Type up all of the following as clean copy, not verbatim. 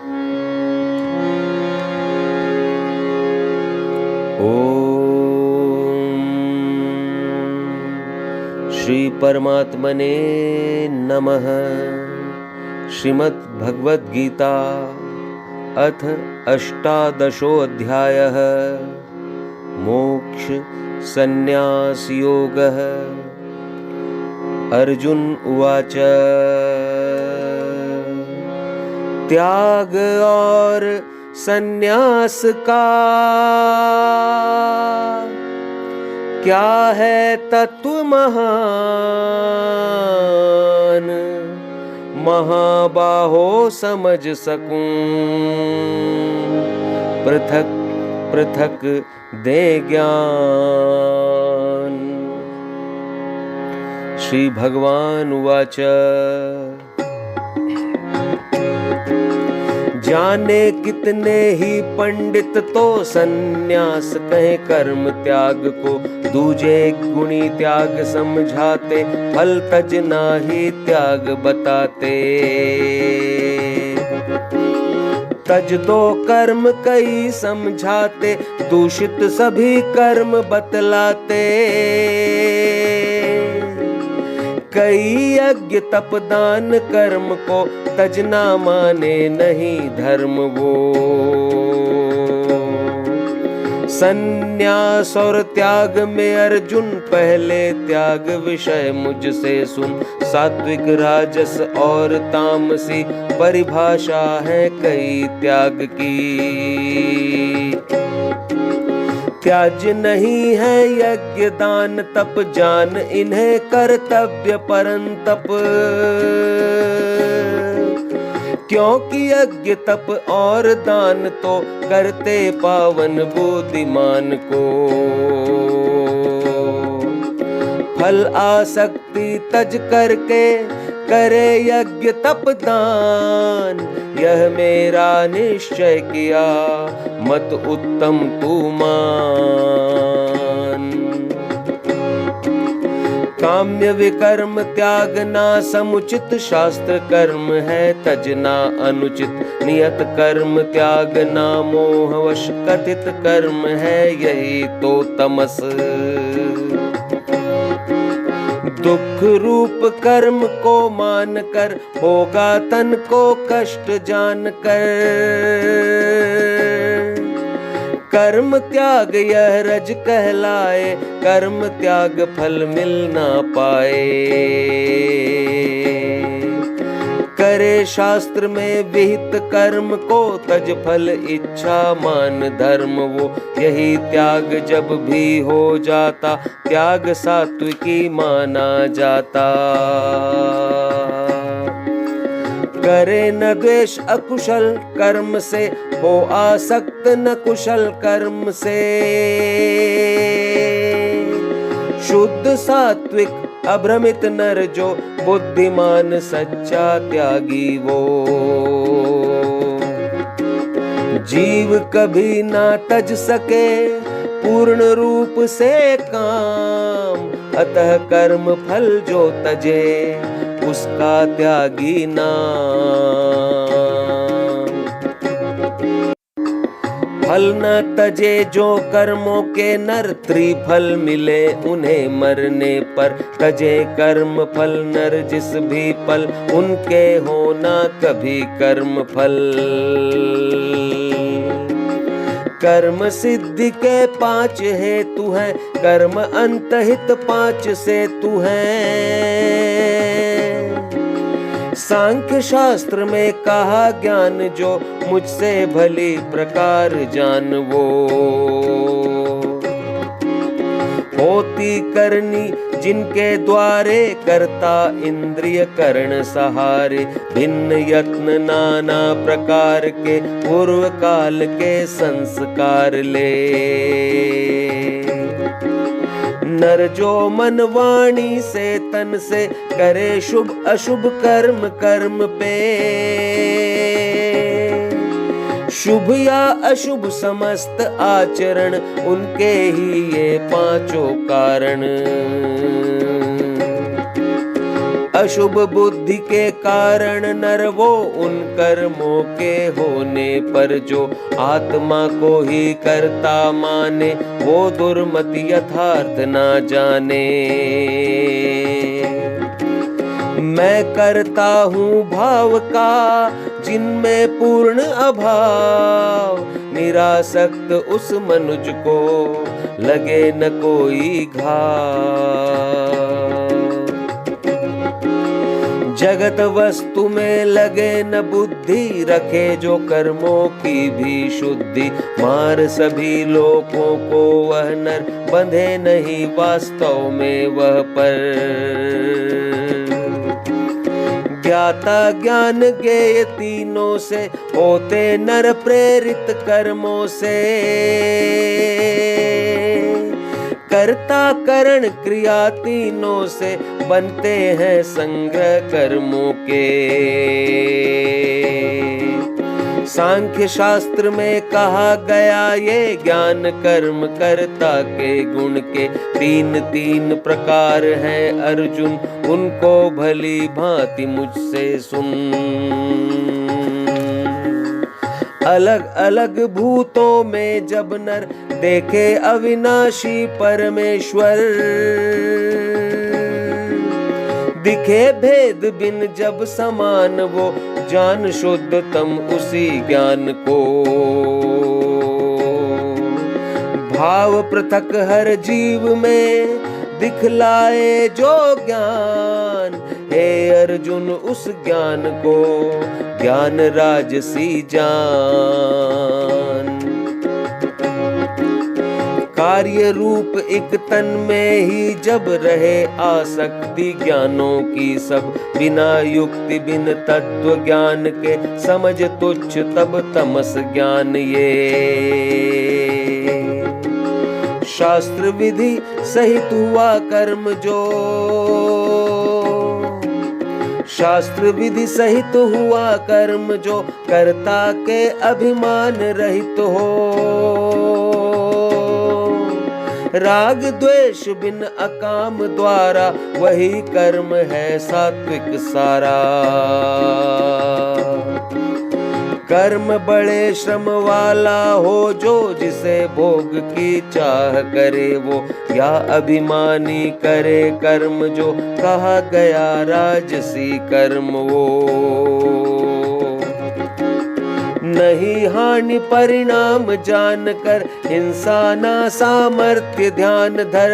श्री परमात्मने नमः। श्रीमद् भगवद गीता अथ अष्टादशोऽध्यायः मोक्ष संन्यास योगः। अर्जुन उवाच त्याग और संन्यास का क्या है तत्व महान, महाबाहो समझ सकूं पृथक पृथक दे ज्ञान। श्री भगवान उवाच जाने कितने ही पंडित तो संन्यास कहे कर्म त्याग को, दूजे गुणी त्याग समझाते फल तजना ही त्याग बताते। तज दो कर्म कई समझाते, दूषित सभी कर्म बतलाते। कई यज्ञ तप दान कर्म को तजना माने नहीं धर्म वो। संन्यास और त्याग में अर्जुन पहले त्याग विषय मुझसे सुन। सात्विक राजस और तामसी परिभाषा है कई त्याग की। त्याज नहीं है यज्ञ दान तप, जान इन्हें कर्तव्य परंतप। क्योंकि यज्ञ तप और दान तो करते पावन बुद्धिमान को। फल आसक्ति तज करके करे यज्ञ तप दान, यह मेरा निश्चय किया मत उत्तम तू मान। काम्य विकर्म त्यागना समुचित, शास्त्र कर्म है तजना अनुचित। नियत कर्म त्यागना मोहवश, कथित कर्म है यही तो तमस। दुख रूप कर्म को मान कर होगा तन को कष्ट जान कर। कर्म त्याग यह रज कहलाए, कर्म त्याग फल मिल ना पाए। करे शास्त्र में विहित कर्म को, तज फल इच्छा मान धर्म वो। यही त्याग जब भी हो जाता, त्याग सात्विकी माना जाता। करे न द्वेष अकुशल कर्म से, हो आसक्त न कुशल कर्म से। शुद्ध सात्विक अभ्रमित नर जो, बुद्धिमान सच्चा त्यागी वो। जीव कभी ना तज सके पूर्ण रूप से काम, अतः कर्म फल जो तजे उसका त्यागी नाम। फल न तजे जो कर्मों के नर, त्रिफल मिले उन्हें मरने पर। तजे कर्म फल नर जिस भी पल, उनके होना कभी कर्म फल। कर्म सिद्धि के 5 हेतु हैं, कर्म अंतहित 5 सेतु हैं। सांख्य शास्त्र में कहा ज्ञान जो, मुझसे भली प्रकार जान वो। होती करनी जिनके द्वारे, करता इंद्रिय करण सहारे। भिन्न यत्न नाना प्रकार के, पूर्व काल के संस्कार ले। नर जो मन वाणी से तन से, करे शुभ अशुभ कर्म कर्म पे। शुभ या अशुभ समस्त आचरण, उनके ही ये 5 कारण। अशुभ बुद्धि के कारण नर वो उन कर्मों के होने पर जो आत्मा को ही कर्ता माने, वो दुर्मति यथार्थ ना जाने। मैं करता हूँ भाव का जिनमें पूर्ण अभाव, निरासक्त उस मनुज को लगे न कोई घाव। जगत वस्तु में लगे न बुद्धि, रखे जो कर्मों की भी शुद्धि। मार सभी लोगों को वह नर, बंधे नहीं वास्तव में वह पर। ज्ञाता ज्ञान ज्ञेय तीनों से, होते नर प्रेरित कर्मों से। कर्ता करण क्रिया तीनों से, बनते हैं संग्रह कर्मों के। सांख्य शास्त्र में कहा गया ये, ज्ञान कर्म कर्ता के गुण के तीन तीन प्रकार हैं अर्जुन, उनको भली भांति मुझसे सुन। अलग अलग भूतों में जब नर देखे अविनाशी परमेश्वर, दिखे भेद बिन जब समान वो, जान शुद्धतम उसी ज्ञान को। भाव पृथक हर जीव में दिखलाए जो ज्ञान, हे अर्जुन उस ज्ञान को ज्ञान राजसी जान। कार्य रूप एक तन में ही जब रहे आसक्ति ज्ञानों की सब, बिना युक्ति बिन तत्व ज्ञान के समझ तुच्छ तब तमस ज्ञान ये। शास्त्र विधि सहित हुआ कर्म जो, शास्त्र विधि सहित हुआ कर्म जो, कर्ता के अभिमान रहित हो। राग द्वेष बिन अकाम द्वारा, वही कर्म है सात्विक सारा। कर्म बड़े श्रम वाला हो जो, जिसे भोग की चाह करे वो, या अभिमानी करे कर्म जो, कहा गया राजसी कर्म वो। नहीं हानि परिणाम जानकर, हिंसा ना सामर्थ्य ध्यान धर।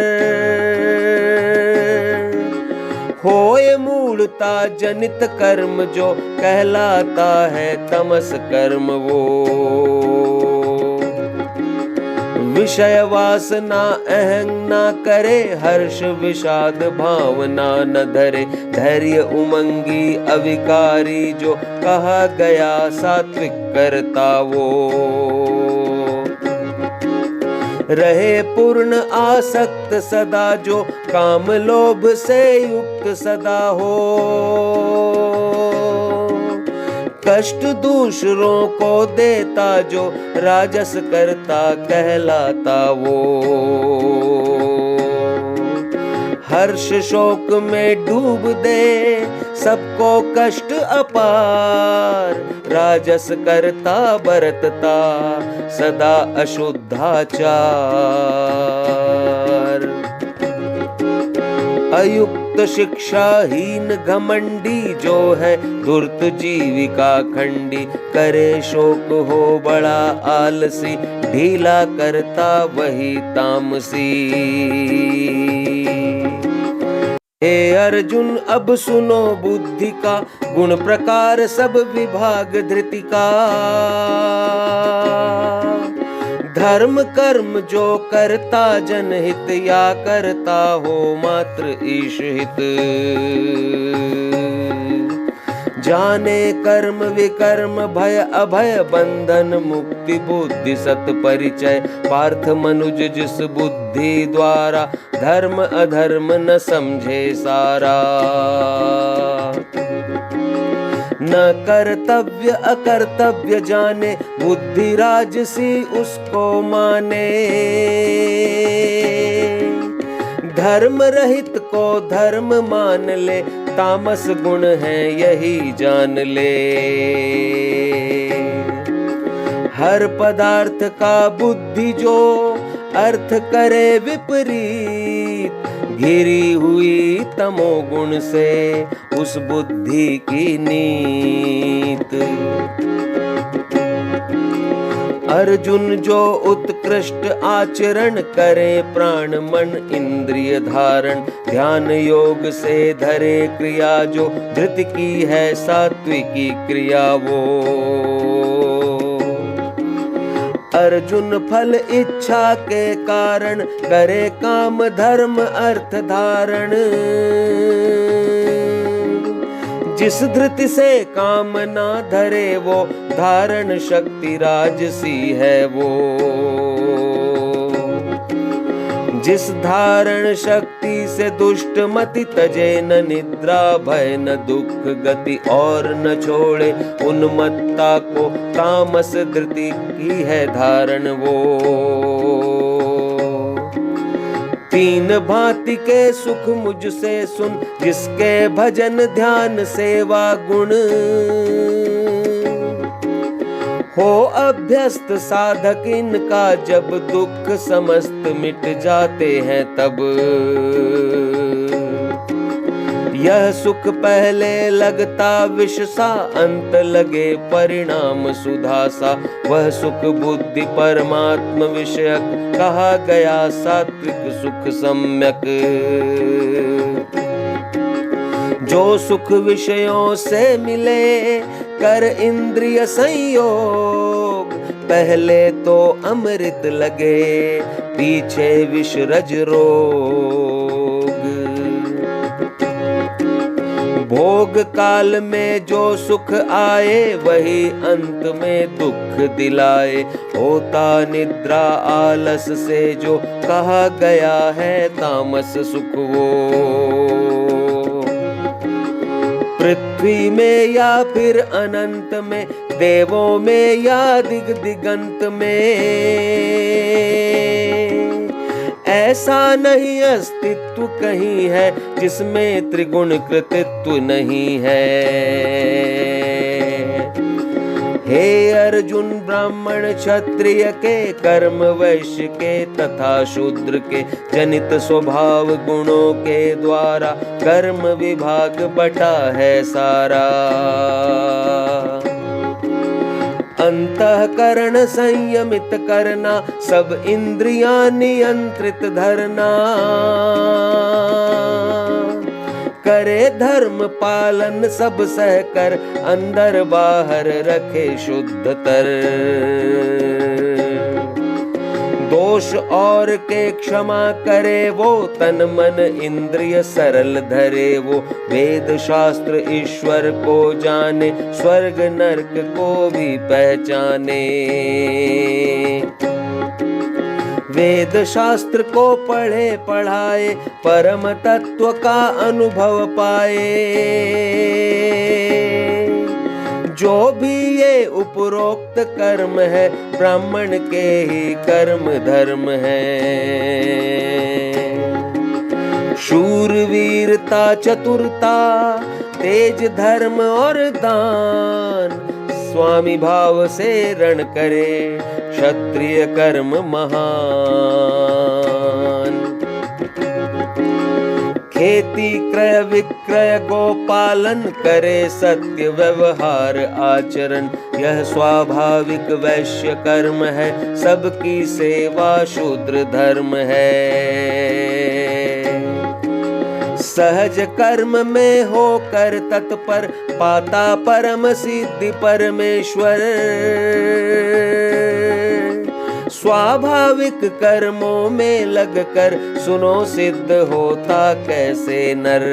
होए मूलता जनित कर्म जो, कहलाता है तमस कर्म वो। विषय वासना अहंग ना करे, हर्ष विषाद भावना न धरे। धैर्य उमंगी अविकारी जो, कहा गया सात्विक करता वो। रहे पूर्ण आसक्त सदा जो, काम लोभ से युक्त सदा हो। कष्ट दूसरों को देता जो, राजस करता कहलाता वो। हर्ष शोक में डूब दे सबको कष्ट अपार, राजस करता बरतता सदा अशुद्धाचार। अयुक्त शिक्षाहीन घमंडी जो है, धूर्त जीविका खंडी। करे शोक हो बड़ा आलसी, ढीला करता वही तामसी। हे अर्जुन अब सुनो बुद्धि का, गुण प्रकार सब विभाग धृति का। धर्म कर्म जो करता जनहित, या करता हो मात्र ईश हित। जाने कर्म विकर्म भय अभय, बंधन मुक्ति बुद्धि सत परिचय। पार्थ मनुज जिस बुद्धि द्वारा, धर्म अधर्म न समझे सारा। न कर्तव्य अकर्तव्य जाने, बुद्धि राजसी उसको माने। धर्म रहित को धर्म मान ले, तामस गुण है यही जान ले। हर पदार्थ का बुद्धि जो अर्थ करे विपरीत, घिरी हुई तमोगुण से उस बुद्धि की नीत। अर्जुन जो उत्कृष्ट आचरण करे, प्राण मन इंद्रिय धारण, ध्यान योग से धरे क्रिया जो धृति की है सात्विकी क्रिया वो। अर्जुन फल इच्छा के कारण करे काम धर्म अर्थ धारण, जिस धृति से काम ना धरे वो धारण शक्ति राजसी है वो। जिस धारण शक्ति से दुष्ट मति तजे, न निद्रा भय न दुख गति और न छोड़े उन्मत्ता को, तामस धृति की है धारण वो। तीन भांति के सुख मुझसे सुन, जिसके भजन ध्यान सेवा गुण, हो अभ्यस्त साधक इनका जब दुख समस्त मिट जाते हैं तब। यह सुख पहले लगता विष सा, अंत लगे परिणाम सुधा सा, वह सुख बुद्धि परमात्म विषयक कहा गया सात्विक सुख सम्यक। जो सुख विषयों से मिले कर इंद्रिय संयोग, पहले तो अमृत लगे पीछे विष रज रोग। भोग काल में जो सुख आए वही अंत में दुख दिलाए, होता निद्रा आलस से जो कहा गया है तामस सुख वो। पृथ्वी में या फिर अनंत में, देवों में या दिग दिगंत में, ऐसा नहीं अस्तित्व कहीं है जिसमें त्रिगुण कृतित्व नहीं है। हे अर्जुन ब्राह्मण क्षत्रिय के, कर्म वैश्य के तथा शूद्र के, जनित स्वभाव गुणों के द्वारा कर्म विभाग बटा है सारा। अंतःकरण संयमित करना, सब इंद्रियां नियंत्रित धरना, करे धर्म पालन सब सहकर, अंदर बाहर रखे शुद्ध तर। दोष और के क्षमा करे वो, तन मन इंद्रिय सरल धरे वो। वेद शास्त्र ईश्वर को जाने, स्वर्ग नरक को भी पहचाने। वेद शास्त्र को पढ़े पढ़ाए, परम तत्व का अनुभव पाए। जो भी ये उपरोक्त कर्म है, ब्राह्मण के ही कर्म धर्म है। शूरवीरता चतुरता, तेज धर्म और दान, स्वामी भाव से रण करे क्षत्रिय कर्म महान। खेती क्रय विक्रय गोपालन करे, सत्य व्यवहार आचरण, यह स्वाभाविक वैश्य कर्म है, सबकी सेवा शूद्र धर्म है। सहज कर्म में होकर तत्पर, पाता परम सिद्धि परमेश्वर। स्वाभाविक कर्मों में लगकर सुनो, सिद्ध होता कैसे नर।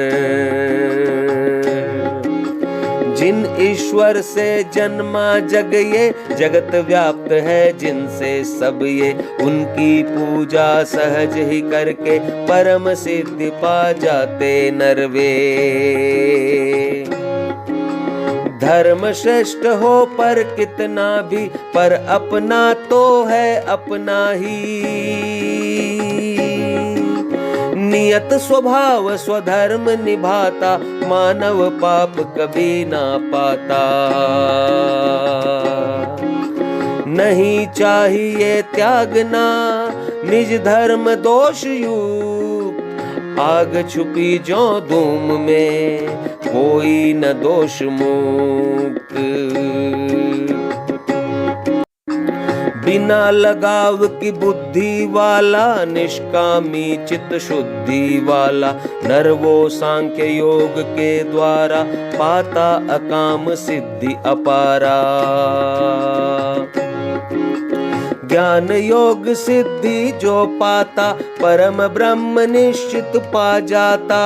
जिन ईश्वर से जन्मा जग ये, जगत व्याप्त है जिनसे सब ये, उनकी पूजा सहज ही करके परम सिद्धि पा जाते नरवे। धर्म श्रेष्ठ हो पर कितना भी, पर अपना तो है अपना ही। नियत स्वभाव स्वधर्म निभाता, मानव पाप कभी ना पाता। नहीं चाहिए त्यागना निज धर्म दोष युक्त, आग छुपी जो धूम में कोई न दोष मुक्त। बिना लगाव की बुद्धि वाला, निष्कामी चित्त शुद्धि वाला, नर वो सांख्य योग के द्वारा पाता अकाम सिद्धि अपारा। ज्ञान योग सिद्धि जो पाता, परम ब्रह्म निश्चित पा जाता।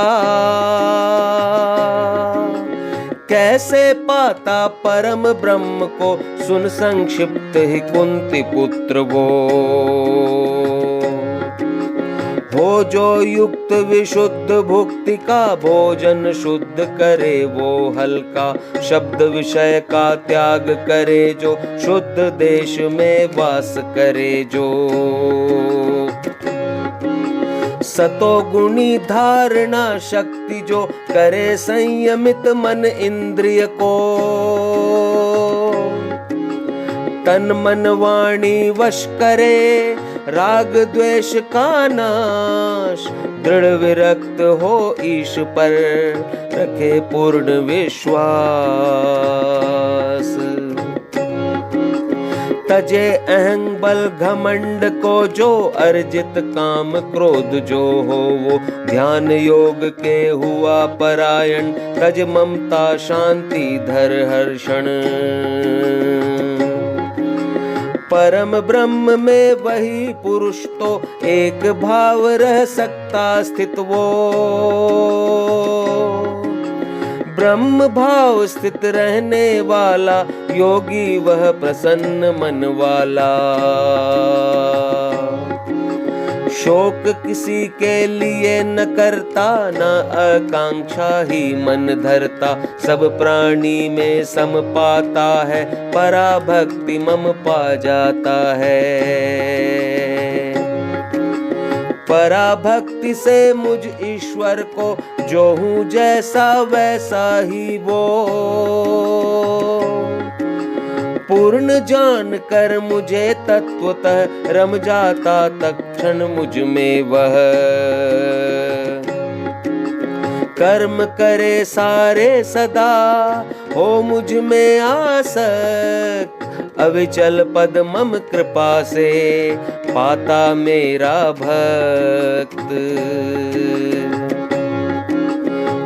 कैसे पाता परम ब्रह्म को, सुन संक्षिप्त ही कुंती पुत्र वो। हो जो युक्त विशुद्ध भुक्ति का, भोजन शुद्ध करे वो हल्का। शब्द विषय का त्याग करे जो, शुद्ध देश में वास करे जो। सतो गुणी धारणा शक्ति जो, करे संयमित मन इंद्रिय को। तन मन वाणी वश करे, राग द्वेष का नाश। दृढ़ विरक्त हो ईश पर, रखे पूर्ण विश्वास। तजे अहं बल घमंड को जो, अर्जित काम क्रोध जो हो वो। ध्यान योग के हुआ परायण, तज ममता शांति धर हर्षण। परम ब्रह्म में वही पुरुष तो, एक भाव रह सकता स्थित वो। ब्रह्म भाव स्थित रहने वाला, योगी वह प्रसन्न मन वाला। शोक किसी के लिए न करता, न आकांक्षा ही मन धरता। सब प्राणी में सम पाता है, पराभक्ति मम पा जाता है। पराभक्ति से मुझ ईश्वर को, जो हूँ जैसा वैसा ही वो। पूर्ण जान कर मुझे तत्वतः, रम जाता तत्क्षण मुझ में वह। कर्म करे सारे सदा, हो मुझ में आसक्त। अविचल पद मम कृपा से, पाता मेरा भक्त।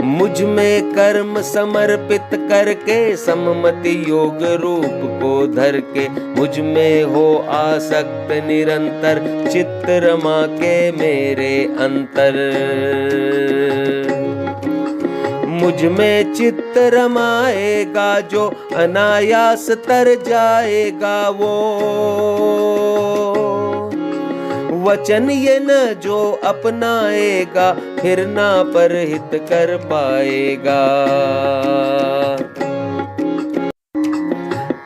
मुझ में कर्म समर्पित करके, सम्मति योग रूप को धर के। मुझ में हो आसक्त निरंतर, चित्त रमा के मेरे अंतर। मुझ में चित्त रमाएगा जो, अनायास तर जाएगा वो। वचन ये न जो अपनाएगा, फिर ना परहित कर पाएगा।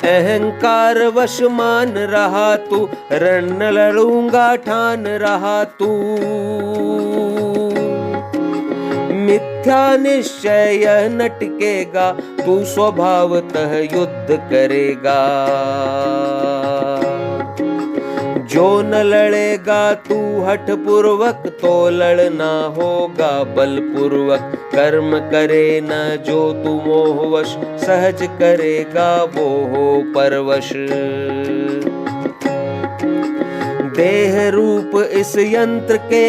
अहंकार वश मान रहा तू, रण लड़ूंगा ठान रहा तू। मिथ्या निश्चय यह न टिकेगा, तू स्वभावतः युद्ध करेगा। जो न लड़ेगा तू हठ पूर्वक, तो लड़ना होगा बल पूर्वक। कर्म करे न जो तू मोहवश, सहज करेगा वो हो परवश। देह रूप इस यंत्र के,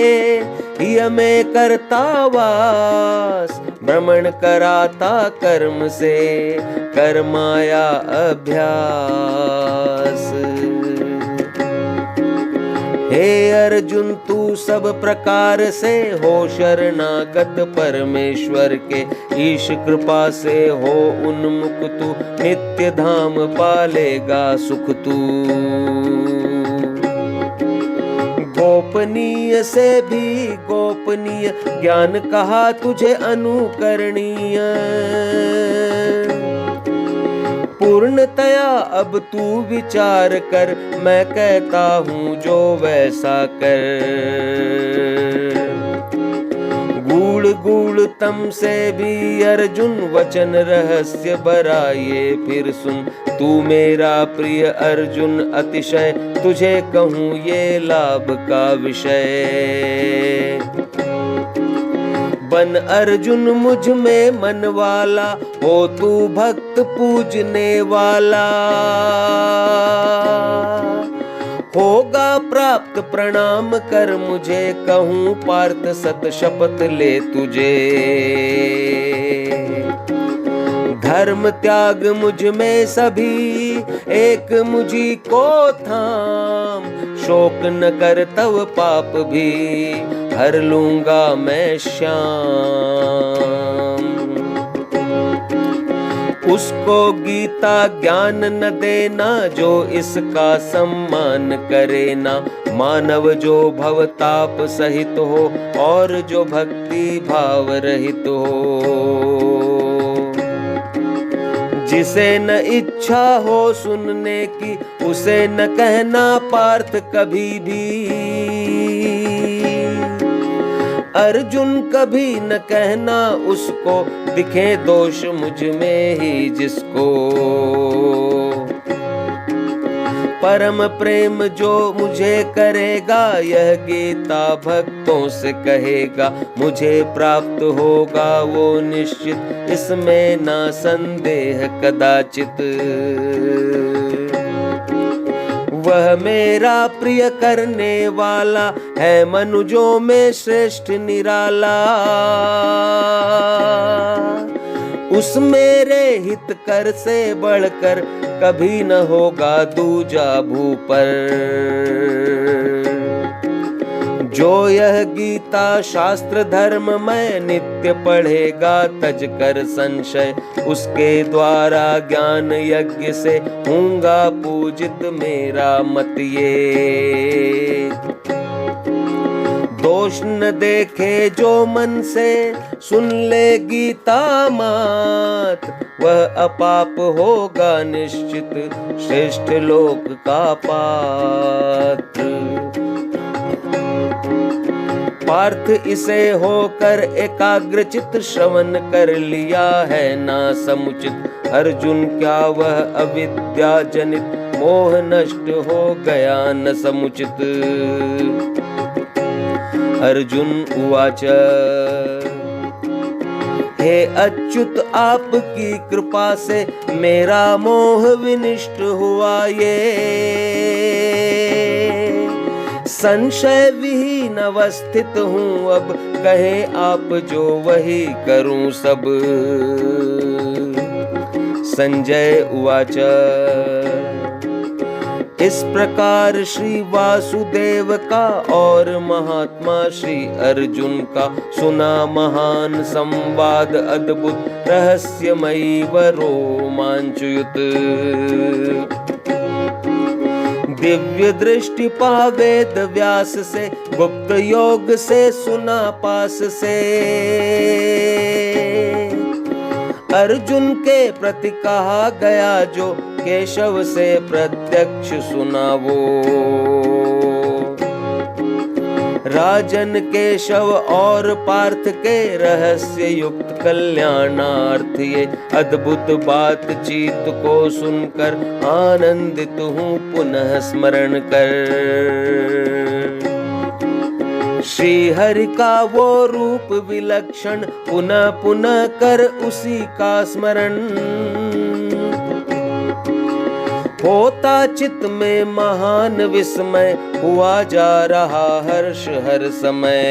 में करता वास। भ्रमण कराता कर्म से, कर्माया अभ्यास। हे अर्जुन तू सब प्रकार से, हो शरणागत परमेश्वर के। ईश कृपा से हो उन्मुख तू, नित्य धाम पालेगा सुख तू। गोपनीय से भी गोपनीय, ज्ञान कहा तुझे अनुकरणीय। पूर्णतया अब तू विचार कर, मैं कहता हूँ जो वैसा कर। गूढ़ गूढ़ तम से भी अर्जुन वचन रहस्य बराये फिर सुन। तू मेरा प्रिय अर्जुन अतिशय, तुझे कहूँ ये लाभ का विषय। बन अर्जुन मुझ में मन वाला, हो तू भक्त पूजने वाला। होगा प्राप्त प्रणाम कर मुझे, कहूँ पार्थ सत शपथ ले तुझे। धर्म त्याग मुझ में सभी, एक मुझी को थाम। शोक न कर तव पाप भी, हर लूंगा मैं श्याम। उसको गीता ज्ञान न देना, जो इसका सम्मान करे ना। मानव जो भवताप सहित हो, और जो भक्ति भाव रहित हो। जिसे न इच्छा हो सुनने की, उसे न कहना पार्थ कभी भी। अर्जुन कभी न कहना उसको, दिखे दोष मुझ में ही जिसको। परम प्रेम जो मुझे करेगा, यह गीता भक्तों से कहेगा। मुझे प्राप्त होगा वो निश्चित, इसमें ना संदेह कदाचित। वह मेरा प्रिय करने वाला है, मनुजों में श्रेष्ठ निराला। उस मेरे हित कर से बढ़कर, कभी न होगा दूजा भूपर। जो यह गीता शास्त्र धर्म में नित्य पढ़ेगा, तज कर संशय। उसके द्वारा ज्ञान यज्ञ से, होगा पूजित मेरा मत ये। दोष न देखे जो मन से, सुन ले गीता मात। वह अपाप होगा निश्चित, श्रेष्ठ लोक का पात्र। पार्थ इसे होकर एकाग्रचित, श्रवण कर लिया है ना समुचित। अर्जुन क्या वह अविद्या जनित, मोह नष्ट हो गया न समुचित। अर्जुन उवाच हे अच्युत आपकी कृपा से, मेरा मोह विनिष्ट हुआ ये। संशय विहीन अवस्थित हूँ अब, कहे आप जो वही करूँ सब। संजय उवाच इस प्रकार श्री वासुदेव का, और महात्मा श्री अर्जुन का। सुना महान संवाद अद्भुत, रहस्यमयी व रोमांचयुत। दिव्य दृष्टि पावेद व्यास से, गुप्त योग से सुना पास से। अर्जुन के प्रति कहा गया जो, केशव से प्रत्यक्ष सुना वो। राजन केशव और पार्थ के रहस्य युक्त कल्याणार्थ, ये अद्भुत बातचीत को सुनकर आनंदित हूँ पुनः स्मरण कर। श्री हरि का वो रूप विलक्षण, पुनः पुनः कर उसी का स्मरण। होता चित्त में महान विस्मय, हुआ जा रहा हर्ष हर समय।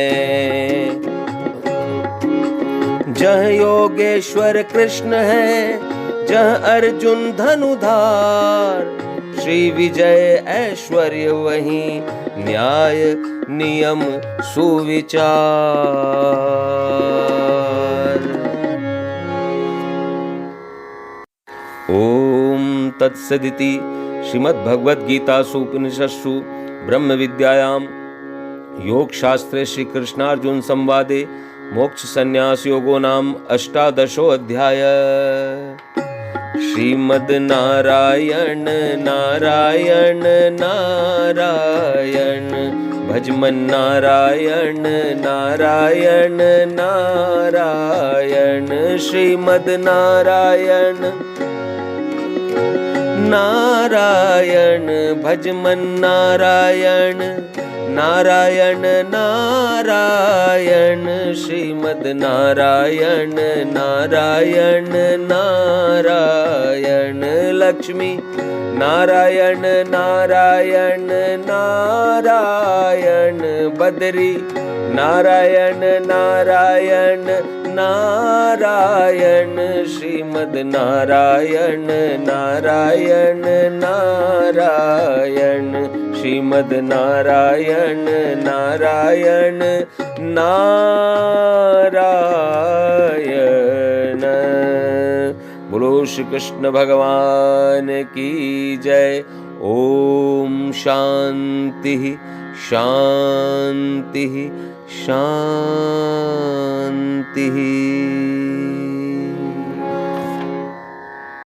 जह योगेश्वर कृष्ण है, जह अर्जुन धनुधार। श्री विजय ऐश्वर्य वहीं, न्याय नियम सुविचार। ओम तत्सदिति श्रीमद्भगवद्गीतासु उपनिषत्सु ब्रह्म विद्यायां योगशास्त्रे श्री कृष्णार्जुन संवादे मोक्ष संन्यास योगो नाम 18 अध्याय। श्रीमद् नारायण नारायण नारायण भज मन नारायण नारायण नारायण श्रीमद नारायण नारायण भज मन नारायण नारायण नारायण श्रीमद नारायण नारायण नारायण लक्ष्मी नारायण नारायण नारायण बद्री नारायण नारायण नारायण श्रीमद नारायण नारायण नारायण श्रीमद नारायण नारायण नारायण। बोलो श्री कृष्ण भगवान की जय। ओम शांति शांति शांति।